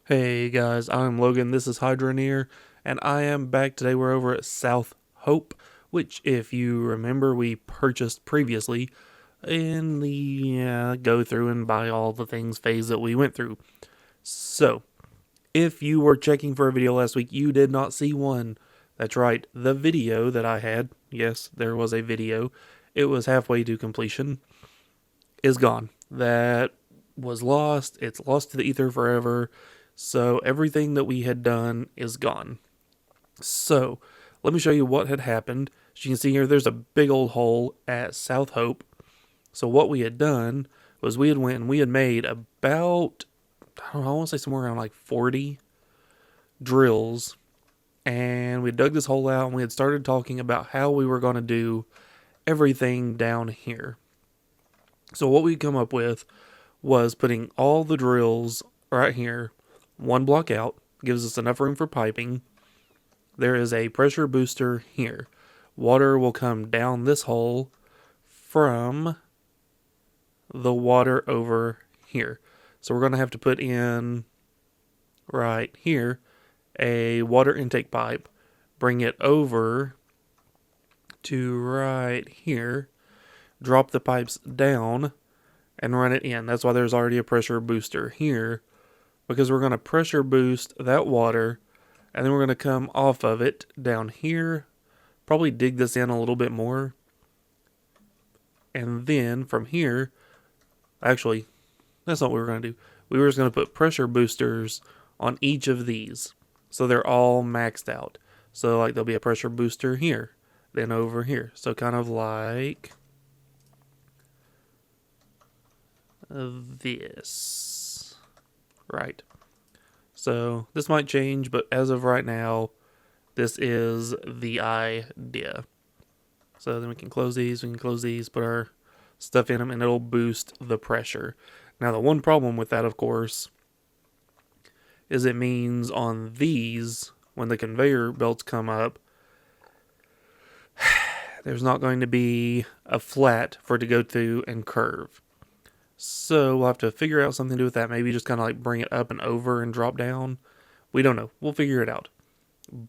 Hey guys, I'm Logan, this is Hydroneer, and I am back today. We're over at South Hope, which if you remember we purchased previously in the go through and buy all the things phase that we went through. So, if you were checking for a video last week, you did not see one. That's right, the video that I had, yes, there was a video, it was halfway to completion, is gone. That was lost, it's lost to the ether forever. So everything that we had done is gone. So let me show you what had happened. As you can see here, there's a big old hole at South Hope. So what we had done was we had went and we had made about, I don't know, I want to say somewhere around like 40 drills. And we dug this hole out and we had started talking about how we were going to do everything down here. So what we come up with was putting all the drills right here, one block out, gives us enough room for piping. There is a pressure booster here. Water will come down this hole from the water over here. So we're going to have to put in right here a water intake pipe, bring it over to right here, drop the pipes down, and run it in. That's why there's already a pressure booster here, because we're going to pressure boost that water, and then we're going to come off of it down here, probably dig this in a little bit more, and then from here, actually, that's not what we were going to do. We were just going to put pressure boosters on each of these, so they're all maxed out. So like there'll be a pressure booster here, then over here. So kind of like this. Right. So this might change, but as of right now, this is the idea. So then we can close these, put our stuff in them, and it'll boost the pressure. Now the one problem with that, of course, is it means on these, when the conveyor belts come up, there's not going to be a flat for it to go through and curve. So we'll have to figure out something to do with that. Maybe just kind of like bring it up and over and drop down. We don't know. We'll figure it out.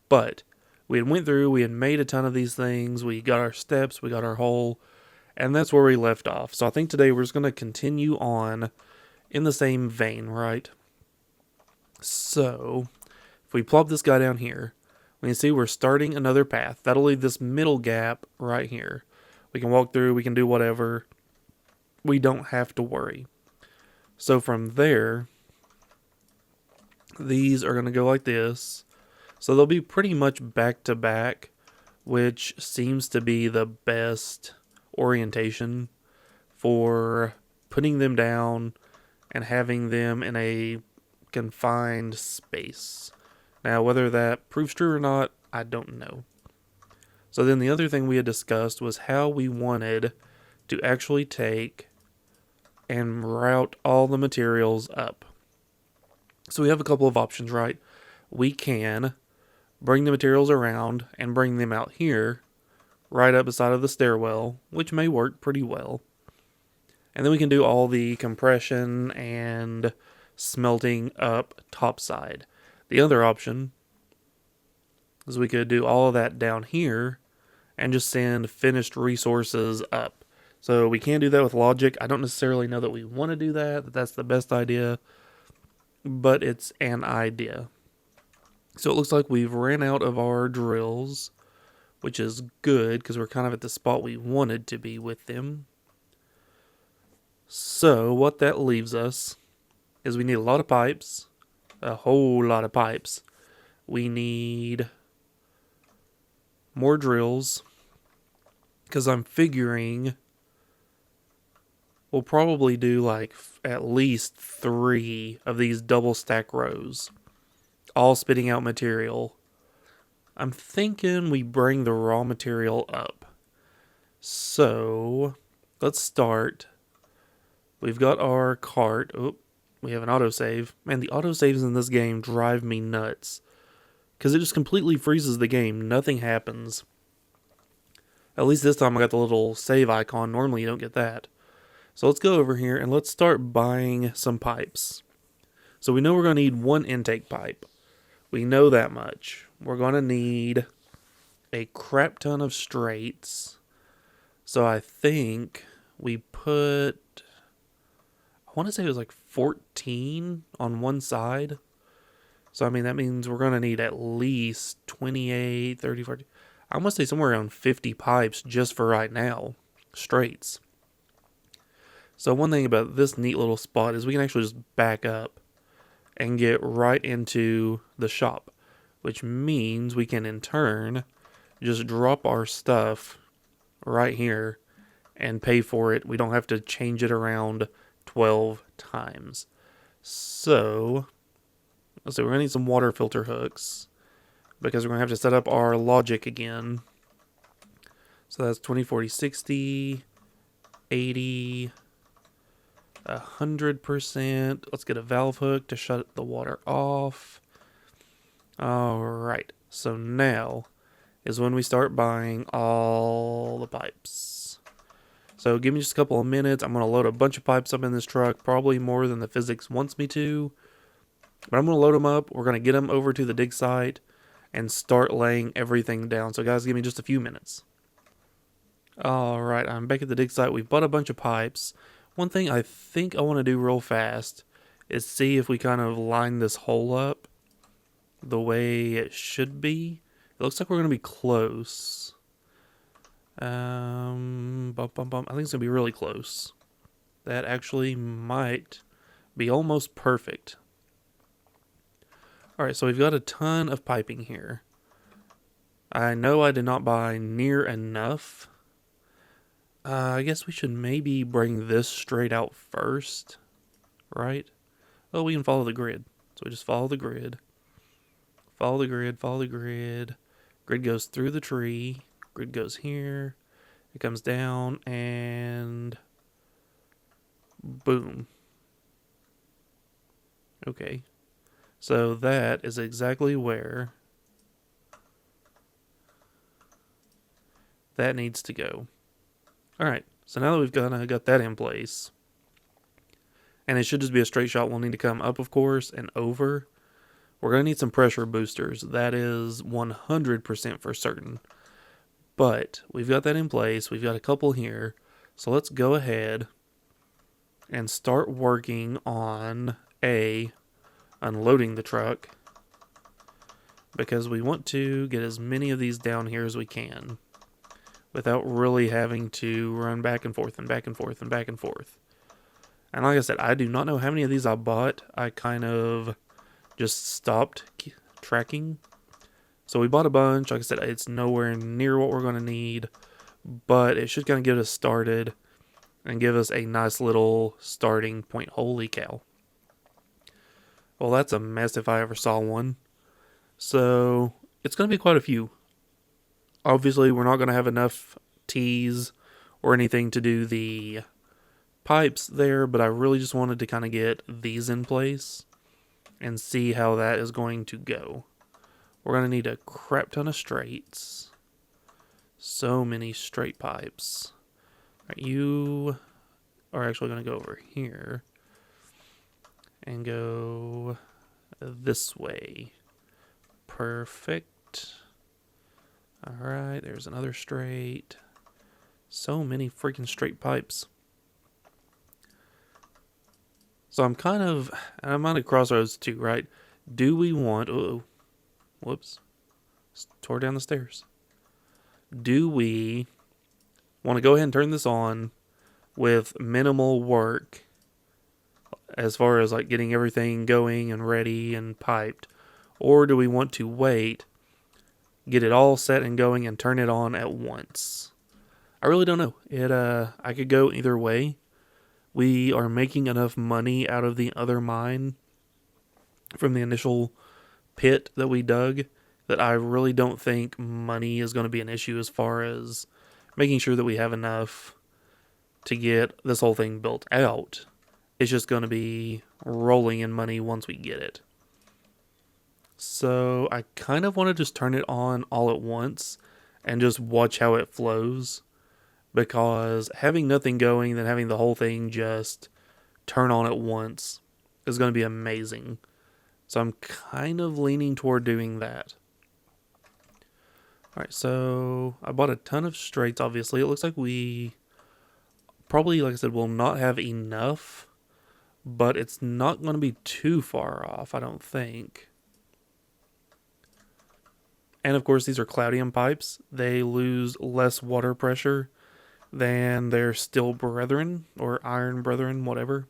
But we had went through, we had made a ton of these things. We got our steps, we got our hole, and that's where we left off. So I think today we're just going to continue on in the same vein, right? So if we plop this guy down here, we can see we're starting another path. That'll leave this middle gap right here. We can walk through, we can do whatever. We don't have to worry. So from there, these are going to go like this. So they'll be pretty much back to back, which seems to be the best orientation for putting them down and having them in a confined space. Now, whether that proves true or not, I don't know. So then the other thing we had discussed was how we wanted to actually take and route all the materials up. So we have a couple of options, right? We can bring the materials around and bring them out here, right up beside of the stairwell, which may work pretty well. And then we can do all the compression and smelting up topside. The other option is we could do all of that down here and just send finished resources up. So we can do that with logic. I don't necessarily know that we want to do that that's the best idea, but it's an idea. So it looks like we've ran out of our drills, which is good because we're kind of at the spot we wanted to be with them. So what that leaves us is we need a lot of pipes, a whole lot of pipes. We need more drills because I'm figuring we'll probably do like at least 3 of these double stack rows, all spitting out material. I'm thinking we bring the raw material up. So let's start. We've got our cart. Oh, we have an autosave. Man, the autosaves in this game drive me nuts, because it just completely freezes the game. Nothing happens. At least this time I got the little save icon. Normally you don't get that. So let's go over here and let's start buying some pipes. So we know we're going to need one intake pipe. We know that much. We're going to need a crap ton of straights. So I think we put, I want to say it was like 14 on one side. So, I mean, that means we're going to need at least 28, 30, 40. I must say somewhere around 50 pipes just for right now. Straights. So, one thing about this neat little spot is we can actually just back up and get right into the shop, which means we can in turn just drop our stuff right here and pay for it. We don't have to change it around 12 times. So, let's see, we're going to need some water filter hooks because we're going to have to set up our logic again. So that's 20, 40, 60, 80, 100%. Let's get a valve hook to shut the water off. Alright, so now is when we start buying all the pipes. So give me just a couple of minutes. I'm going to load a bunch of pipes up in this truck, probably more than the physics wants me to. But I'm going to load them up. We're going to get them over to the dig site and start laying everything down. So guys, give me just a few minutes. Alright, I'm back at the dig site. We've bought a bunch of pipes. One thing I think I want to do real fast is see if we kind of line this hole up the way it should be. It looks like we're going to be close. I think it's going to be really close. That actually might be almost perfect. Alright, so we've got a ton of piping here. I know I did not buy near enough. I guess we should maybe bring this straight out first, right? Oh, we can follow the grid. So we just follow the grid. Follow the grid, follow the grid. Grid goes through the tree. Grid goes here. It comes down and boom. Okay. So that is exactly where that needs to go. Alright, so now that we've got that in place, and it should just be a straight shot, we'll need to come up, of course, and over. We're going to need some pressure boosters. That is 100% for certain. But we've got that in place. We've got a couple here. So let's go ahead and start working on unloading the truck, because we want to get as many of these down here as we can without really having to run back and forth and back and forth and back and forth. And like I said, I do not know how many of these I bought. I kind of just stopped tracking. So we bought a bunch. Like I said, it's nowhere near what we're going to need, but it should kind of get us started and give us a nice little starting point. Holy cow. Well, that's a mess if I ever saw one. So it's going to be quite a few. Obviously, we're not going to have enough T's or anything to do the pipes there, but I really just wanted to kind of get these in place and see how that is going to go. We're going to need a crap ton of straights. So many straight pipes. All right, you are actually going to go over here and go this way. Perfect. Alright, there's another straight. So many freaking straight pipes. So I'm at a crossroads too, right? Do we want, whoops, tore down the stairs. Do we want to go ahead and turn this on with minimal work as far as like getting everything going and ready and piped? Or do we want to wait, get it all set and going, and turn it on at once? I really don't know. I could go either way. We are making enough money out of the other mine from the initial pit that we dug that I really don't think money is going to be an issue as far as making sure that we have enough to get this whole thing built out. It's just going to be rolling in money once we get it. So I kind of want to just turn it on all at once and just watch how it flows, because having nothing going, then having the whole thing just turn on at once is going to be amazing. So I'm kind of leaning toward doing that. Alright, so I bought a ton of straights, obviously. It looks like we probably, like I said, will not have enough, but it's not going to be too far off, I don't think. And of course, these are Cloudium pipes. They lose less water pressure than their steel brethren, or iron brethren, whatever.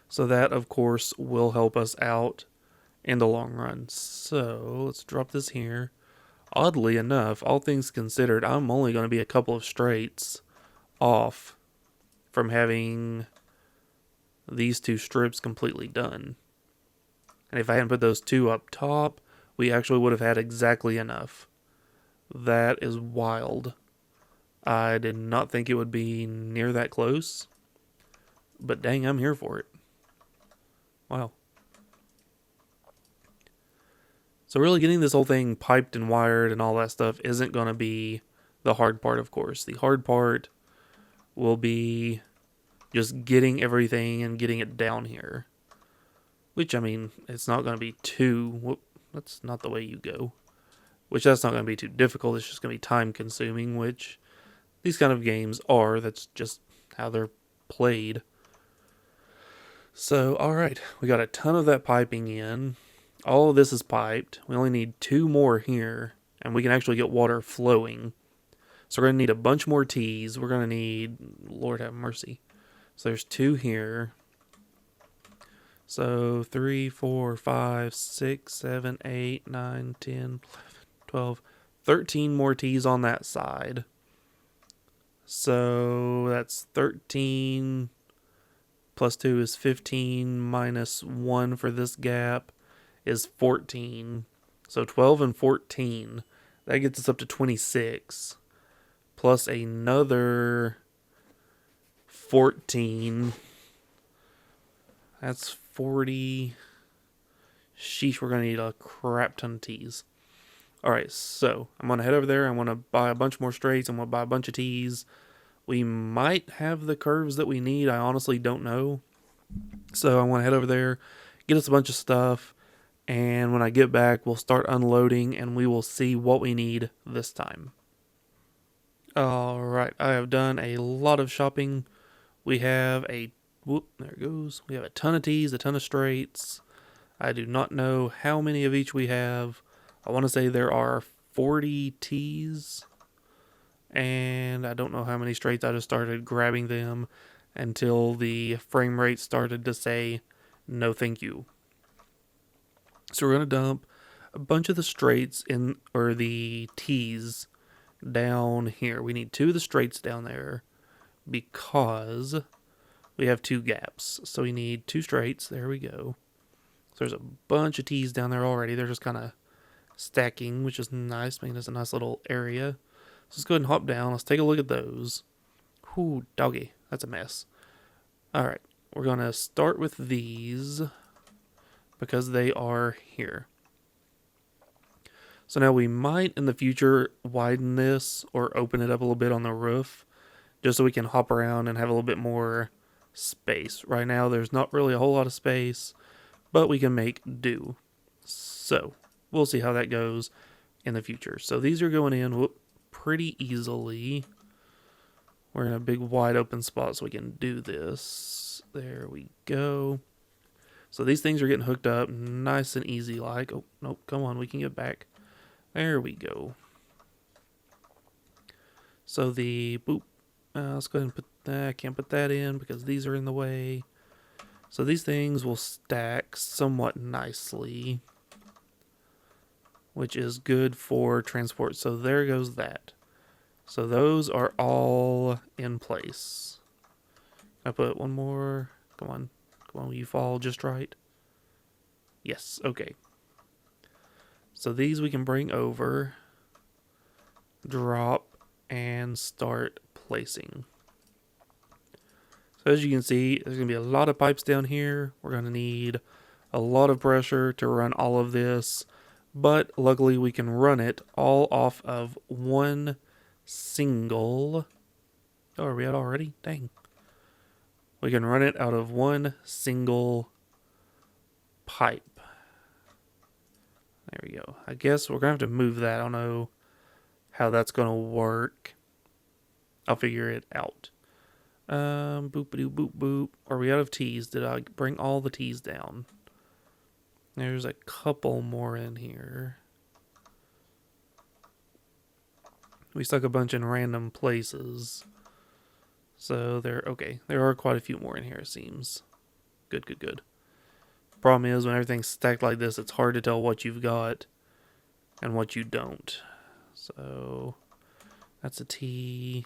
So that, of course, will help us out in the long run. So let's drop this here. Oddly enough, all things considered, I'm only going to be a couple of straights off from having these two strips completely done. And if I hadn't put those two up top, we actually would have had exactly enough. That is wild. I did not think it would be near that close, but dang, I'm here for it. Wow. So really getting this whole thing piped and wired and all that stuff isn't going to be the hard part, of course. The hard part will be just getting everything and getting it down here. Which, I mean, it's not going to be too... That's not the way you go. Which, that's not going to be too difficult. It's just going to be time consuming, which these kind of games are. That's just how they're played. So, alright. We got a ton of that piping in. All of this is piped. We only need 2 more here. And we can actually get water flowing. So we're going to need a bunch more T's. We're going to need... Lord have mercy. So there's 2 here. So 3, 4, 5, 6, 7, 8, 9, 10, 11, 12, 13 more T's on that side. So that's 13 plus 2 is 15 minus 1 for this gap is 14. So 12 and 14. That gets us up to 26. Plus another 14. That's 40. Sheesh, we're going to need a crap ton of T's. Alright, so I'm going to head over there. I'm going to buy a bunch more straights. I'm going to buy a bunch of T's. We might have the curves that we need. I honestly don't know. So I want to head over there, get us a bunch of stuff, and when I get back, we'll start unloading, and we will see what we need this time. Alright, I have done a lot of shopping. We have a... Whoop, there it goes. We have a ton of T's, a ton of straights. I do not know how many of each we have. I want to say there are 40 T's. And I don't know how many straights. I just started grabbing them until the frame rate started to say, no thank you. So we're going to dump a bunch of the straights in, or the T's down here. We need 2 of the straights down there because we have 2 gaps. So we need 2 straights. There we go. So there's a bunch of T's down there already. They're just kind of stacking, which is nice, making this a nice little area. So let's go ahead and hop down. Let's take a look at those. Whoo, doggy. That's a mess. Alright, we're going to start with these because they are here. So now we might in the future widen this or open it up a little bit on the roof just so we can hop around and have a little bit more space. Right now there's not really a whole lot of space, but we can make do. So we'll see how that goes in the future. So these are going in pretty easily. We're in a big wide open spot so we can do this. There we go. So these things are getting hooked up nice and easy like. Oh, nope, come on, we can get back. There we go. So the boop. Let's go ahead and put that. I can't put that in because these are in the way. So these things will stack somewhat nicely, which is good for transport. So there goes that. So those are all in place. I put one more. Come on. Come on, you fall just right. Yes, okay. So these we can bring over, drop, and start placing. So as you can see, there's going to be a lot of pipes down here. We're going to need a lot of pressure to run all of this. But luckily we can run it all off of one single... Oh, are we at already? Dang. we can run it out of one single pipe. There we go. I guess we're going to have to move that. I don't know how that's going to work. I'll figure it out. Boop-a-doo, boop, boop. Are we out of tees? Did I bring all the tees down? There's a couple more in here. We stuck a bunch in random places. So okay. There are quite a few more in here, it seems. Good, good, good. Problem is, when everything's stacked like this, it's hard to tell what you've got and what you don't. So that's a T.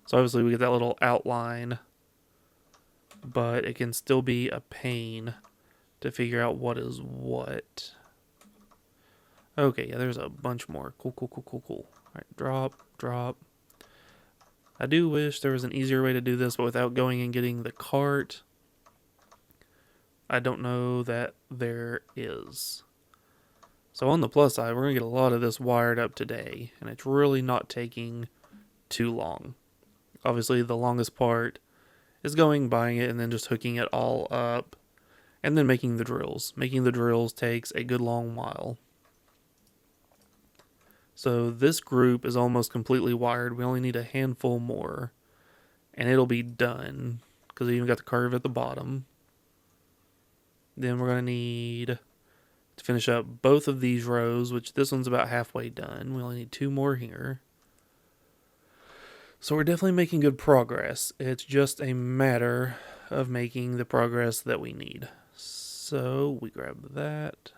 So obviously we get that little outline, but it can still be a pain to figure out what is what. Okay, yeah, there's a bunch more. Cool, cool, cool, cool, cool. Alright, drop, drop. I do wish there was an easier way to do this, but without going and getting the cart, I don't know that there is. So on the plus side, we're going to get a lot of this wired up today, and it's really not taking too long. Obviously, the longest part is buying it, and then just hooking it all up, and then making the drills. Making the drills takes a good long while. So this group is almost completely wired. We only need a handful more, and it'll be done, because we even got the curve at the bottom. Then we're going to need to finish up both of these rows, which this one's about halfway done. We only need 2 more here. So we're definitely making good progress. It's just a matter of making the progress that we need. So we grab that.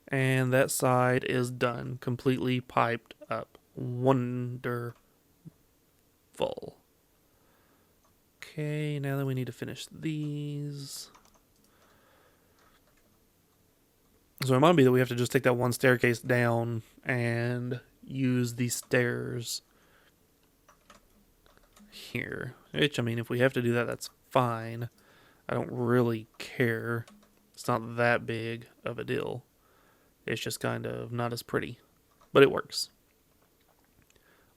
And that side is done. Completely piped up. Wonderful. Okay, now that we need to finish these. So it might be that we have to just take that one staircase down and use these stairs here. Which, I mean, if we have to do that, that's fine. I don't really care. It's not that big of a deal. It's just kind of not as pretty. But it works.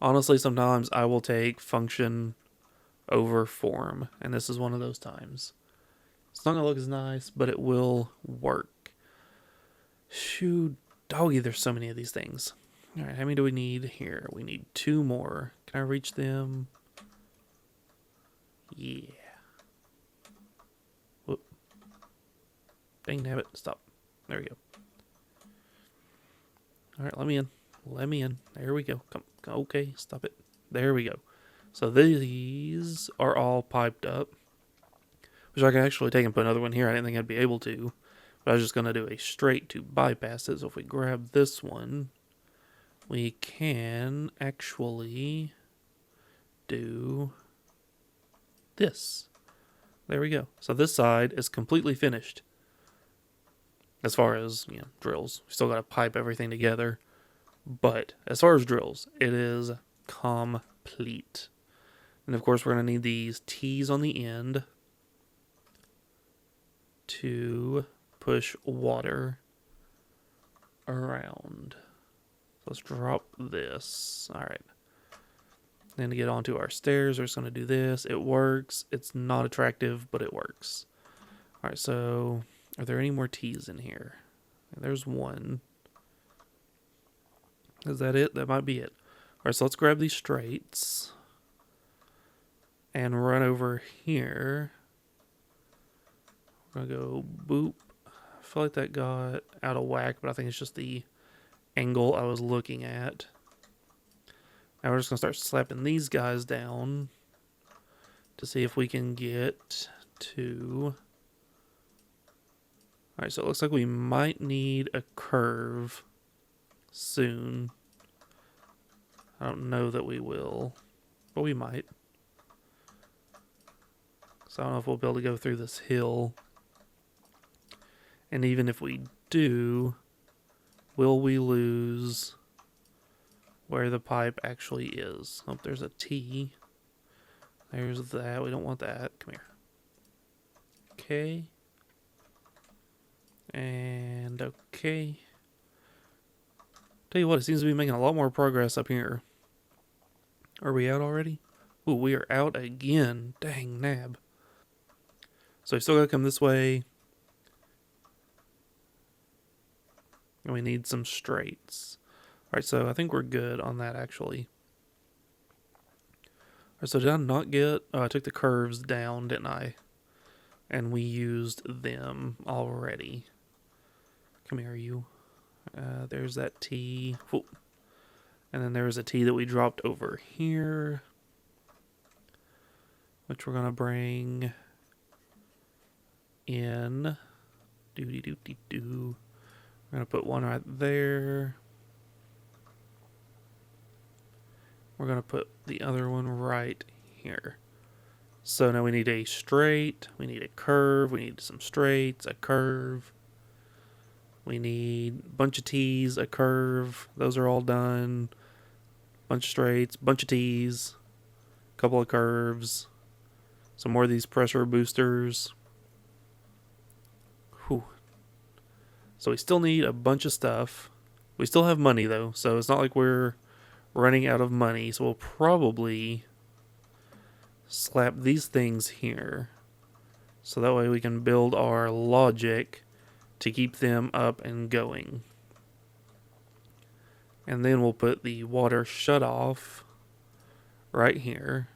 Honestly, sometimes I will take function over form. And this is one of those times. It's not going to look as nice, but it will work. Shoot, doggy, there's so many of these things. Alright, how many do we need here? We need 2 more. Can I reach them? Yeah. Whoop. Dang nabbit, stop. There we go. Alright, let me in. Let me in. There we go. Come. Okay, stop it. There we go. So these are all piped up. Which I can actually take and put another one here. I didn't think I'd be able to. But I was just going to do a straight to bypass it. So if we grab this one, we can actually do this. There we go. So this side is completely finished. As far as, drills. We still got to pipe everything together. But as far as drills, it is complete. And of course, we're going to need these T's on the end to push water around. Let's drop this. All right. Then to get onto our stairs, we're just going to do this. It works. It's not attractive, but it works. All right, so are there any more T's in here? There's one. Is that it? That might be it. All right, so let's grab these straights and run over here. We're going to go boop. I feel like that got out of whack, but I think it's just the angle I was looking at. Now we're just going to start slapping these guys down to see if we can get to... Alright, so it looks like we might need a curve soon. I don't know that we will, but we might. So I don't know if we'll be able to go through this hill. And even if we do, will we lose where the pipe actually is? Oh, there's a T. There's that. We don't want that. Come here. Okay. And okay. Tell you what, it seems to be making a lot more progress up here. Are we out already? Ooh, we are out again. Dang nab. So we still gotta come this way. And we need some straights. Alright, so I think we're good on that actually. Alright, so did I not get... Oh, I took the curves down, didn't I? And we used them already. Come here, you. There's that T. Ooh. And then there's a T that we dropped over here, which we're going to bring in. Doo-dee-doo-dee-doo. We're going to put one right there. We're going to put the other one right here. So now we need a straight, we need a curve, we need some straights, a curve. We need a bunch of T's, a curve. Those are all done. Bunch of straights, bunch of T's, a couple of curves. Some more of these pressure boosters. Whew. So we still need a bunch of stuff. We still have money though, so it's not like we're running out of money. So we'll probably slap these things here. So that way we can build our logic to keep them up and going. And then we'll put the water shut off right here.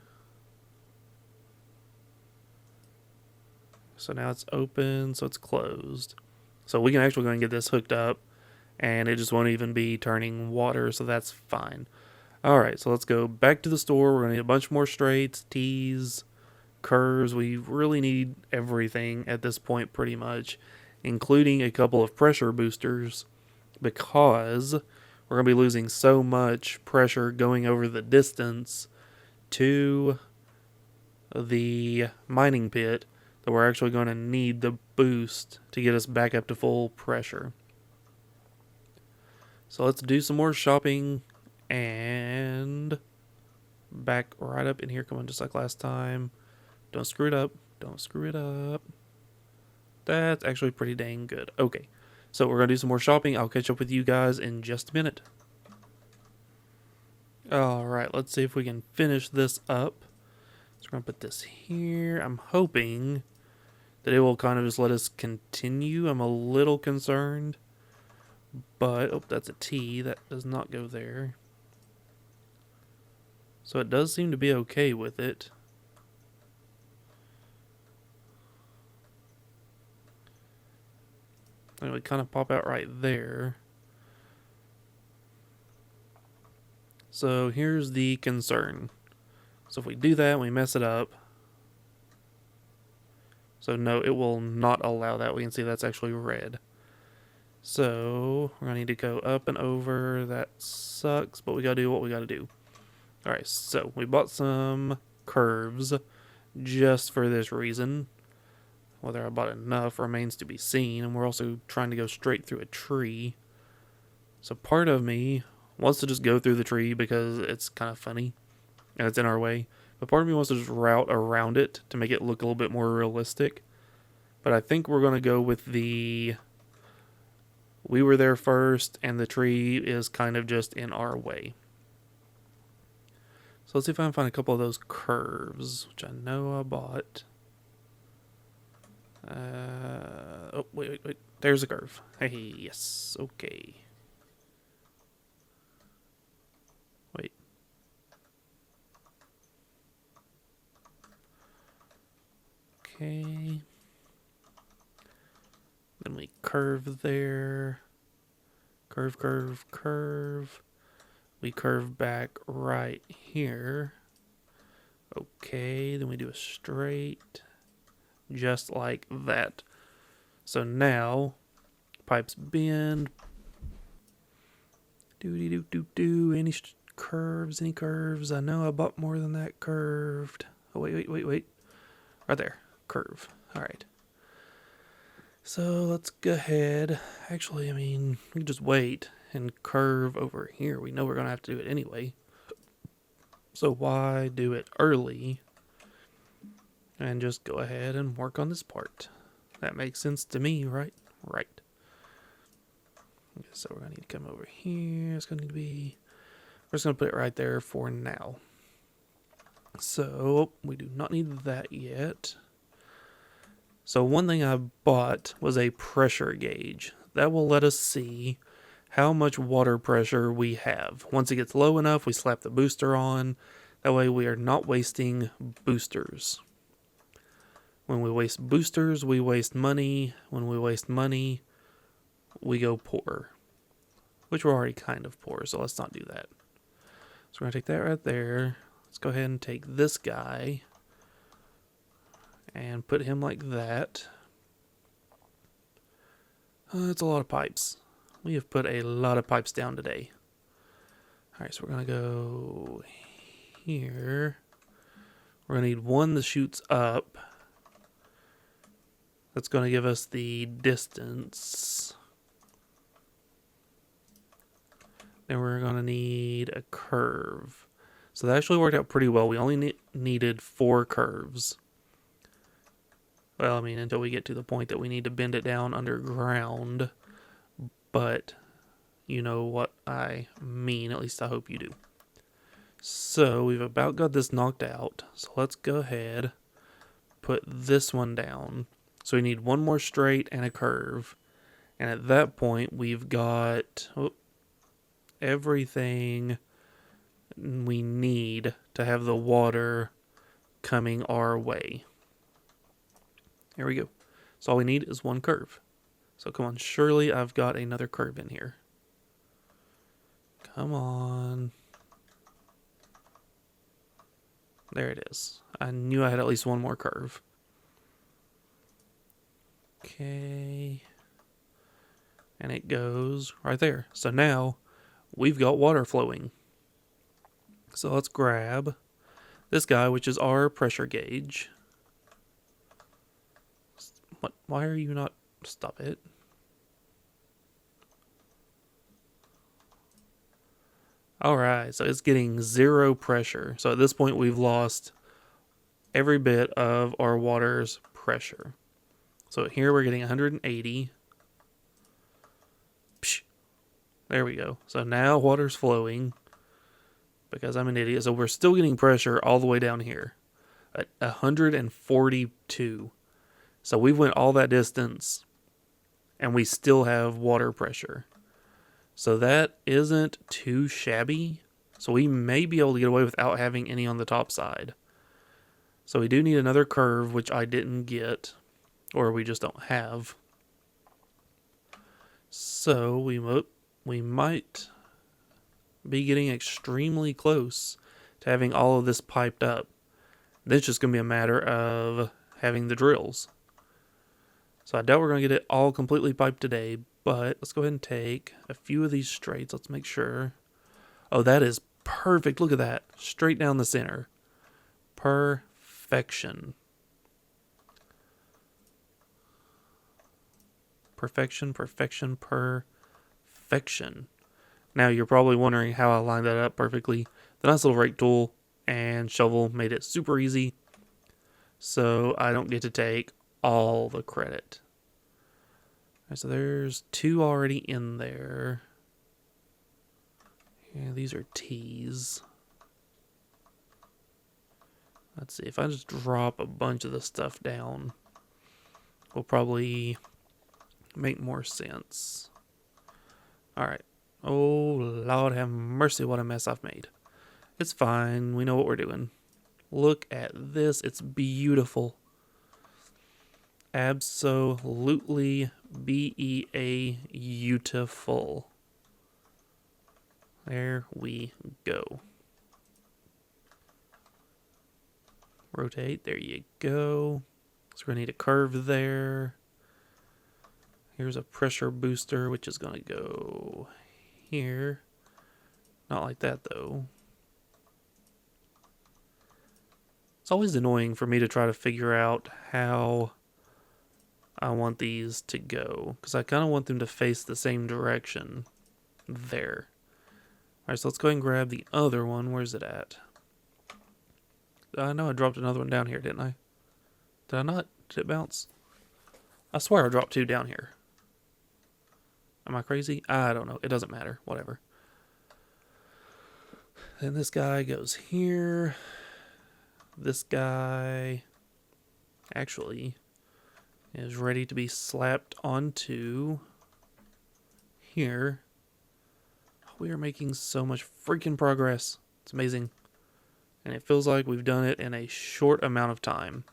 So now it's open, so it's closed. So we can actually go and get this hooked up, and it just won't even be turning water, so that's fine. Alright, so let's go back to the store. We're going to need a bunch more straights, T's, curves. We really need everything at this point pretty much, including a couple of pressure boosters, because we're going to be losing so much pressure going over the distance to the mining pit that we're actually going to need the boost to get us back up to full pressure. So let's do some more shopping and back right up in here. Come on, just like last time. Don't screw it up. Don't screw it up. That's actually pretty dang good. Okay, so we're going to do some more shopping. I'll catch up with you guys in just a minute. Alright, let's see if we can finish this up. So we're going to put this here. I'm hoping that it will kind of just let us continue. I'm a little concerned. But, oh, that's a T. That does not go there. So it does seem to be okay with it. And it would kind of pop out right there. So here's the concern. So if we do that and we mess it up. So no, it will not allow that. We can see that's actually red. So we're going to need to go up and over. That sucks, but we got to do what we got to do. Alright, so we bought some curves just for this reason. Whether I bought enough remains to be seen, and we're also trying to go straight through a tree. So part of me wants to just go through the tree because it's kind of funny and it's in our way. But part of me wants to just route around it to make it look a little bit more realistic. But I think we're going to go with the... We were there first, and the tree is kind of just in our way. So let's see if I can find a couple of those curves, which I know I bought. Oh, wait. There's a curve. Hey, yes. Okay. Wait. Okay. Then we curve there. Curve. We curve back right here. Okay, then we do a straight. Just like that. So now, pipes bend. Doody-doo-doo-doo. Any curves? Any curves? I know I bought more than that curved. Oh, wait. Right there. Curve. Alright. So let's go ahead. Actually, I mean, we can just wait and curve over here. We know we're going to have to do it anyway. So why do it early and just go ahead and work on this part? That makes sense to me, right? Right. Okay, so we're going to need to come over here. It's going to need to be... We're just going to put it right there for now. So we do not need that yet. So one thing I bought was a pressure gauge. That will let us see how much water pressure we have. Once it gets low enough, we slap the booster on. That way we are not wasting boosters. When we waste boosters, we waste money. When we waste money, we go poor. Which we're already kind of poor, so let's not do that. So we're going to take that right there. Let's go ahead and take this guy and put him like that. It's a lot of pipes. We have put a lot of pipes down today. Alright, so we're going to go here. We're going to need one that shoots up. That's going to give us the distance. Then we're going to need a curve. So that actually worked out pretty well. We only needed 4 curves. Well, I mean, until we get to the point that we need to bend it down underground. But you know what I mean. At least I hope you do. So we've about got this knocked out. So let's go ahead, put this one down. So we need one more straight and a curve. And at that point, we've got everything we need to have the water coming our way. Here we go. So all we need is one curve. So come on, surely I've got another curve in here. Come on. There it is. I knew I had at least one more curve. Okay. And it goes right there. So now we've got water flowing. So let's grab this guy, which is our pressure gauge. What? Why are you not? Stop it. Alright, so it's getting 0 pressure. So at this point we've lost every bit of our water's pressure. So here we're getting 180. Psh, there we go. So now water's flowing because I'm an idiot. So we're still getting pressure all the way down here at 142. So we went all that distance and we still have water pressure. So that isn't too shabby. So we may be able to get away without having any on the top side. So we do need another curve, which I didn't get, or we just don't have. So we might be getting extremely close to having all of this piped up. Then it's just going to be a matter of having the drills. So I doubt we're going to get it all completely piped today, but let's go ahead and take a few of these straights. Let's make sure. Oh, that is perfect. Look at that. Straight down the center. Perfection. Perfection, perfection, perfection. Now you're probably wondering how I lined that up perfectly. The nice little rake tool and shovel made it super easy. So I don't get to take all the credit. Alright, so there's 2 already in there. Yeah, these are T's. Let's see, if I just drop a bunch of the stuff down, will probably make more sense. Alright. Oh, Lord have mercy, what a mess I've made. It's fine, we know what we're doing. Look at this, it's beautiful. Absolutely beautiful. There we go. Rotate, there you go. So we're going to need a curve there. Here's a pressure booster, which is going to go here. Not like that, though. It's always annoying for me to try to figure out how I want these to go, because I kind of want them to face the same direction. There. Alright, so let's go ahead and grab the other one. Where's it at? I know I dropped another one down here, didn't I? Did I not? Did it bounce? I swear I dropped 2 down here. Am I crazy? I don't know. It doesn't matter. Whatever. Then this guy goes here. this guy actually is ready to be slapped onto here. We are making so much freaking progress. It's amazing. And it feels like we've done it in a short amount of time,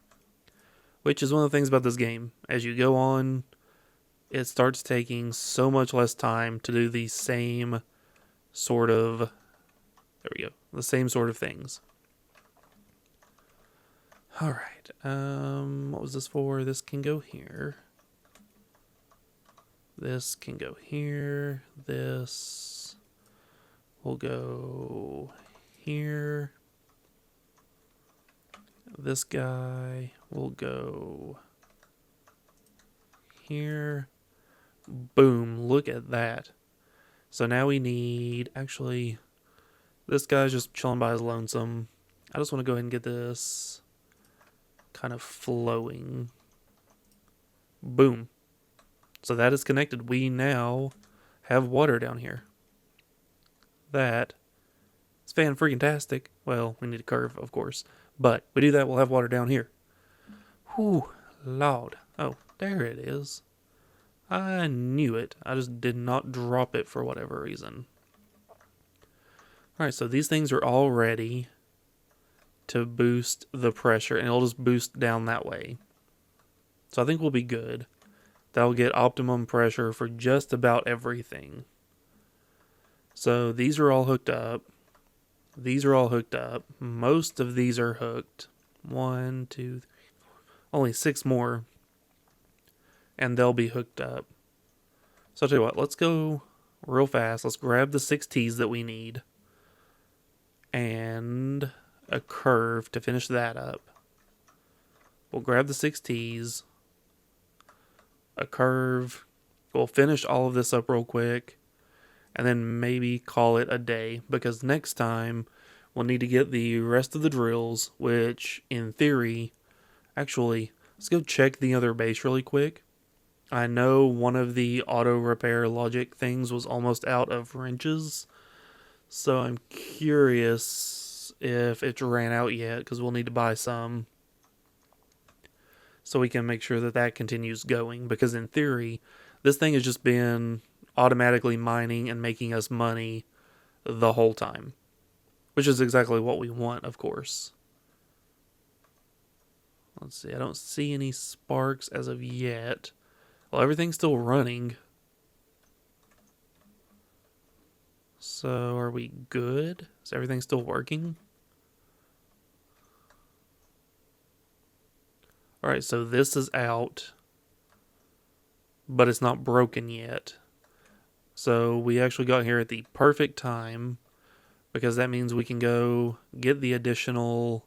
which is one of the things about this game. As you go on, it starts taking so much less time to do the same sort of, there we go, the same sort of things. All right, what was this for? This can go here. This can go here. This will go here. This guy will go here. Boom, look at that. So now we need, actually, this guy's just chilling by his lonesome. I just want to go ahead and get this kind of flowing. Boom. So that is connected. We now have water down here. That is fan-freaking-tastic. Well, we need a curve, of course. But we do that, we'll have water down here. Whew, Lord. Oh, there it is. I knew it. I just did not drop it for whatever reason. Alright, so these things are all ready to boost the pressure, and it'll just boost down that way. So I think we'll be good. That'll get optimum pressure for just about everything. So these are all hooked up. These are all hooked up. Most of these are hooked. 1, 2, 3, 4. Only 6 more. And they'll be hooked up. So I'll tell you what, let's go real fast. Let's grab the 6 T's that we need. And a curve to finish that up. We'll grab the 6 T's. A curve. We'll finish all of this up real quick. And then maybe call it a day. Because next time we'll need to get the rest of the drills. Which, in theory, actually, let's go check the other base really quick. I know one of the auto repair logic things was almost out of wrenches. So I'm curious if it's ran out yet. Because we'll need to buy some. So we can make sure that that continues going. Because in theory, this thing has just been automatically mining and making us money the whole time. Which is exactly what we want, of course. Let's see, I don't see any sparks as of yet. Well, everything's still running. So, are we good? Is everything still working? Alright, so this is out. But it's not broken yet. So we actually got here at the perfect time. Because that means we can go get the additional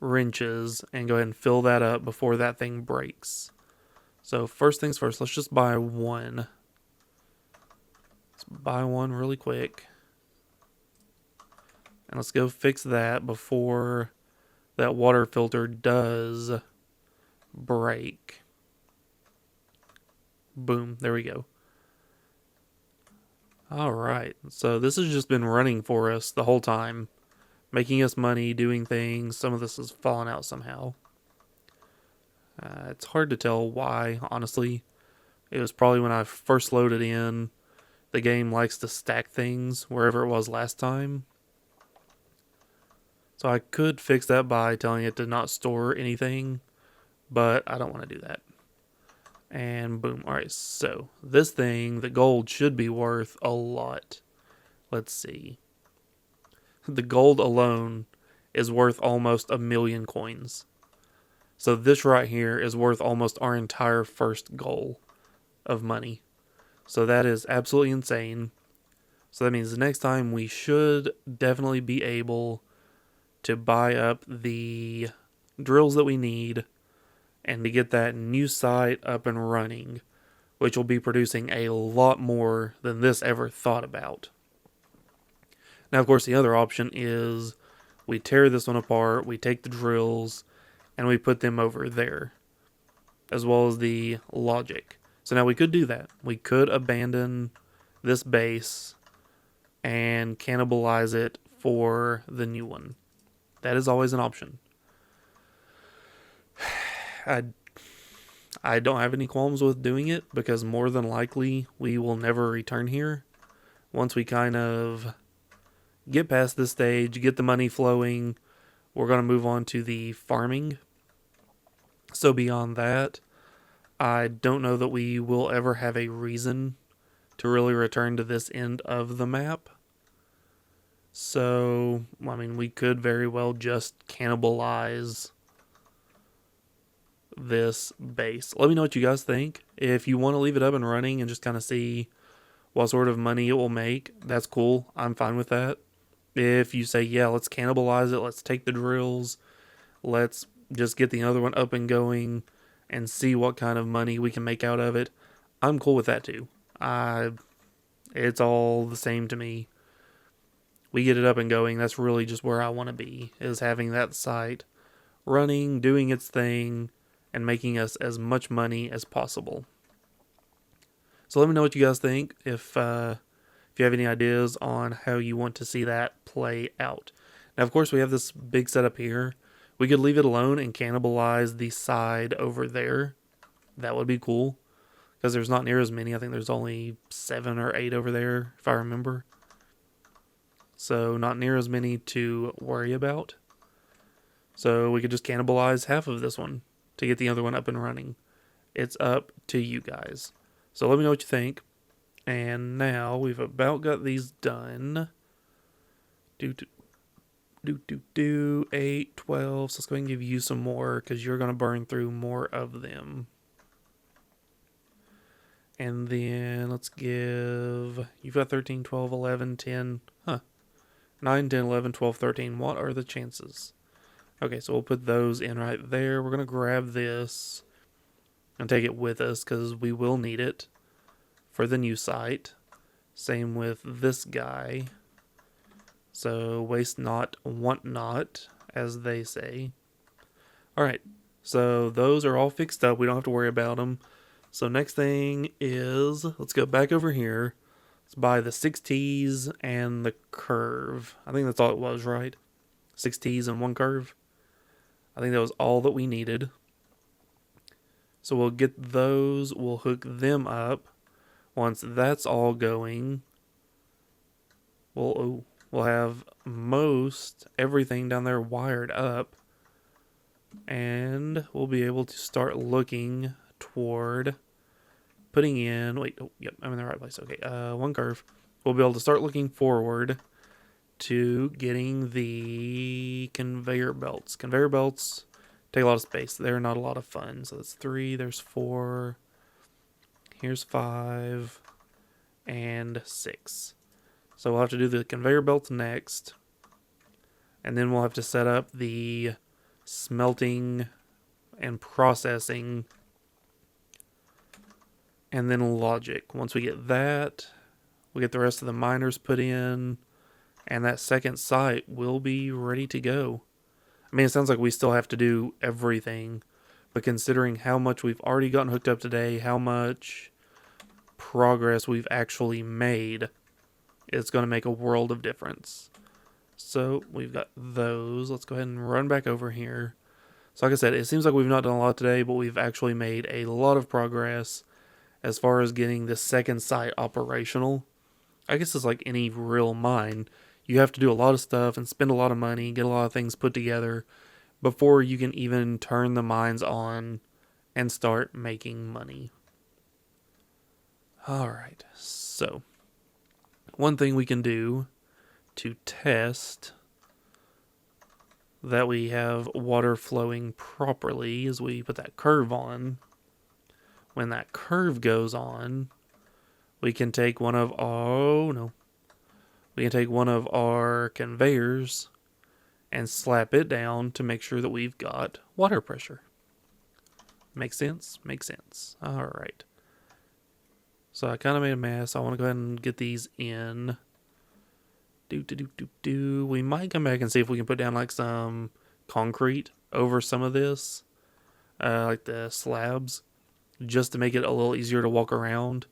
wrenches and go ahead and fill that up before that thing breaks. So first things first, let's just buy one. Let's buy one really quick. And let's go fix that before that water filter does break. Boom, there we go. Alright, so this has just been running for us the whole time. Making us money, doing things. Some of this has fallen out somehow. It's hard to tell why, honestly. It was probably when I first loaded in. The game likes to stack things wherever it was last time. So I could fix that by telling it to not store anything. But I don't want to do that. And boom. Alright, so this thing, the gold should be worth a lot. Let's see. The gold alone is worth almost 1,000,000 coins. So this right here is worth almost our entire first goal of money. So that is absolutely insane. So that means the next time we should definitely be able to buy up the drills that we need and to get that new site up and running, which will be producing a lot more than this ever thought about. Now, of course, the other option is we tear this one apart, we take the drills, and we put them over there, as well as the logic. So now we could do that. We could abandon this base and cannibalize it for the new one. That is always an option. I I don't have any qualms with doing it because more than likely we will never return here once we kind of get past this stage, get the money flowing. We're going to move on to the farming. So beyond that, I don't know that we will ever have a reason to really return to this end of the map. So, I mean, we could very well just cannibalize this base. Let me know what you guys think. If you want to leave it up and running and just kind of see what sort of money it will make, that's cool. I'm fine with that. If you say, yeah, let's cannibalize it, let's take the drills, let's just get the other one up and going and see what kind of money we can make out of it, I'm cool with that too. It's all the same to me. We get it up and going, that's really just where I want to be, is having that site running, doing its thing, and making us as much money as possible. So let me know what you guys think, if you have any ideas on how you want to see that play out. Now, of course, we have this big setup here. We could leave it alone and cannibalize the side over there. That would be cool, because there's not near as many. I think there's only 7 or 8 over there, if I remember. So not near as many to worry about. So we could just cannibalize half of this one to get the other one up and running. It's up to you guys. So let me know what you think. And now we've about got these done. 8, 12. So let's go ahead and give you some more, because you're going to burn through more of them. And then let's give... You've got 13, 12, 11, 10. 9, 10, 11, 12, 13. What are the chances? Okay, so we'll put those in right there. We're going to grab this and take it with us, because we will need it for the new site. Same with this guy. So waste not, want not, as they say. Alright, so those are all fixed up. We don't have to worry about them. So next thing is, let's go back over here. Let's buy the 6 T's and the curve. I think that's all it was, right? 6 T's and 1 curve. I think that was all that we needed. So we'll get those, we'll hook them up. Once that's all going, we'll have most everything down there wired up. And we'll be able to start looking toward putting in... Yep, I'm in the right place. Okay, 1 curve. We'll be able to start looking forward to getting the conveyor belts. Conveyor belts take a lot of space. They're not a lot of fun. So that's 3, there's 4, here's 5, and 6. So we'll have to do the conveyor belts next. And then we'll have to set up the smelting and processing, and then logic. Once we get that, we get the rest of the miners put in, and that second site will be ready to go. I mean, it sounds like we still have to do everything, but considering how much we've already gotten hooked up today, how much progress we've actually made, it's going to make a world of difference. So we've got those. Let's go ahead and run back over here. So like I said, it seems like we've not done a lot today, but we've actually made a lot of progress as far as getting this second site operational. I guess it's like any real mine. You have to do a lot of stuff and spend a lot of money, get a lot of things put together before you can even turn the mines on and start making money. Alright, so one thing we can do to test that we have water flowing properly is we put that curve on. When that curve goes on, we can take one of our conveyors and slap it down to make sure that we've got water pressure. Make sense? Makes sense. Alright. So I kind of made a mess. I want to go ahead and get these in. We might come back and see if we can put down like some concrete over some of this, like the slabs, just to make it a little easier to walk around.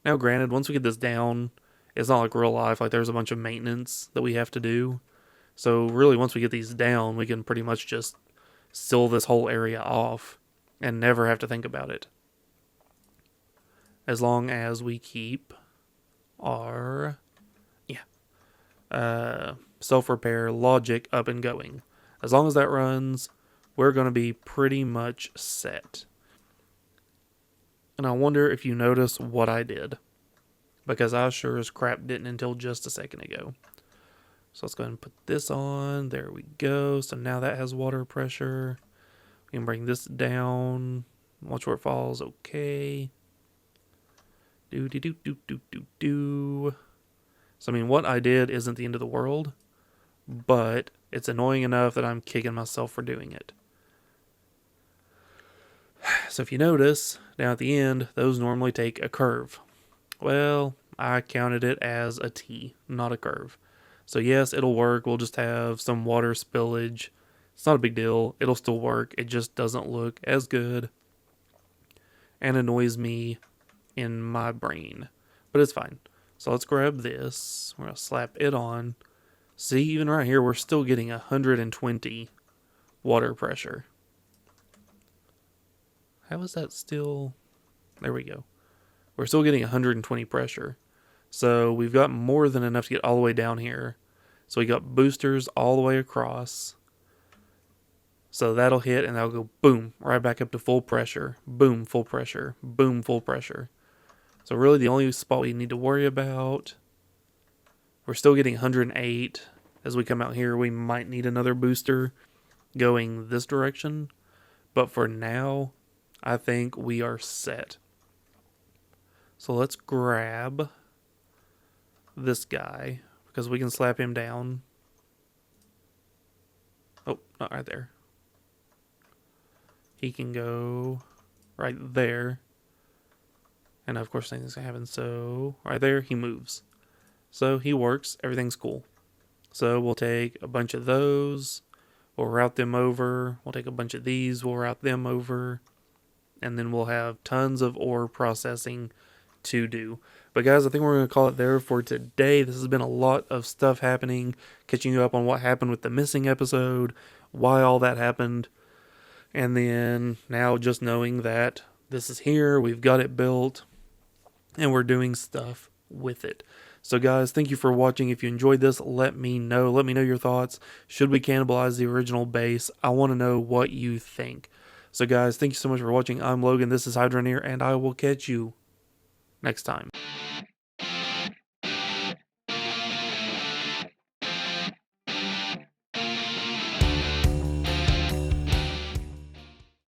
Now, granted, once we get this down, it's not like real life. Like there's a bunch of maintenance that we have to do. So really, once we get these down, we can pretty much just seal this whole area off and never have to think about it. As long as we keep our self-repair logic up and going. As long as that runs, we're going to be pretty much set. And I wonder if you notice what I did, because I sure as crap didn't until just a second ago. So let's go ahead and put this on. There we go. So now that has water pressure. We can bring this down. Watch where it falls. Okay. Do. So, I mean, what I did isn't the end of the world, but it's annoying enough that I'm kicking myself for doing it. So if you notice, down at the end, those normally take a curve. Well, I counted it as a T, not a curve. So yes, it'll work. We'll just have some water spillage. It's not a big deal. It'll still work. It just doesn't look as good and annoys me in my brain. But it's fine. So let's grab this. We're going to slap it on. See, even right here, we're still getting 120 water pressure. How is that still? There we go. We're still getting 120 pressure. So we've got more than enough to get all the way down here. So we got boosters all the way across. So that'll hit and that'll go boom, right back up to full pressure. Boom, full pressure. Boom, full pressure. So really the only spot we need to worry about, we're still getting 108. As we come out here, we might need another booster going this direction. But for now, I think we are set. So let's grab this guy, because we can slap him down. Oh, not right there. He can go right there. And of course things can happen. So right there, he moves. So he works. Everything's cool. So we'll take a bunch of those. We'll route them over. We'll take a bunch of these. We'll route them over. And then we'll have tons of ore processing to do. But guys, I think we're going to call it there for today. This has been a lot of stuff happening. Catching you up on what happened with the missing episode. Why all that happened. And then now just knowing that this is here. We've got it built. And we're doing stuff with it. So guys, thank you for watching. If you enjoyed this, let me know. Let me know your thoughts. Should we cannibalize the original base? I want to know what you think. So guys, thank you so much for watching. I'm Logan. This is Hydroneer, and I will catch you next time.